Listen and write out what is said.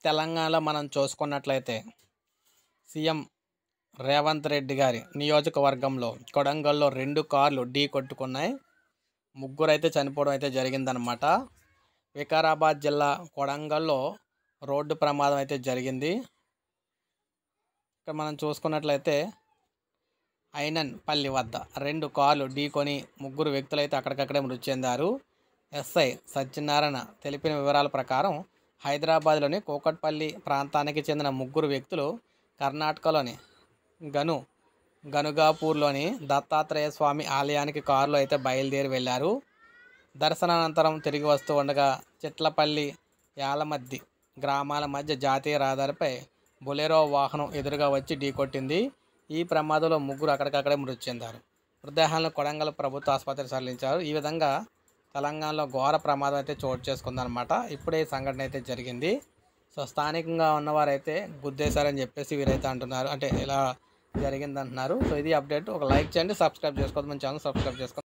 తెలంగాణలో మనం చూసుకున్నట్లయితే సీఎం రేవంత్ రెడ్డి గారి నియోజకవర్గంలో కొడంగల్లో 2 కార్లు ఢీ కొట్టుకున్నాయి. ముగ్గురు అయితే చనిపోవడం అయితే జరిగిందనమాట. వికారాబాద్ జిల్లా కొడంగల్లో రోడ్డు ప్రమాదం అయితే జరిగింది. ఇక్కడ మనం చూసుకున్నట్లయితే ఐనన్పల్లి వద్ద 2 కార్లు ఢీకొని ముగ్గురు వ్యక్తులైతే అక్కడికక్కడే మృతి చెందారు. ఎస్ఐ సత్యనారాయణ తెలిపిన వివరాల ప్రకారం హైదరాబాద్లోని కూకట్పల్లి ప్రాంతానికి చెందిన ముగ్గురు వ్యక్తులు కర్ణాటకలోని గనుగాపూర్లోని దత్తాత్రేయ స్వామి ఆలయానికి కారులో అయితే బయలుదేరి వెళ్ళారు. దర్శనానంతరం తిరిగి వస్తూ ఉండగా చిట్లపల్లి, యాలమద్ది గ్రామాల మధ్య జాతీయ రహదారిపై బొలెరో వాహనం ఎదురుగా వచ్చి ఢీకొట్టింది. ఈ ప్రమాదంలో ముగ్గురు అక్కడికక్కడే మృతి చెందారు. మృతదేహాలను కొడంగల్ ప్రభుత్వ ఆసుపత్రికి తరలించారు. ఈ విధంగా తెలంగాణలో ఘోర ప్రమాదం అయితే చోటు చేసుకుందనమాట. ఇప్పుడే ఈ సంఘటన అయితే జరిగింది. సో స్థానికంగా ఉన్నవారైతే గుద్దేశారని చెప్పేసి వీరైతే అంటున్నారు, అంటే ఇలా జరిగిందంటున్నారు. సో ఇది అప్డేట్. ఒక లైక్ చేయండి, సబ్స్క్రైబ్ చేసుకోవద్దు, మన ఛానల్ సబ్స్క్రైబ్ చేసుకోండి.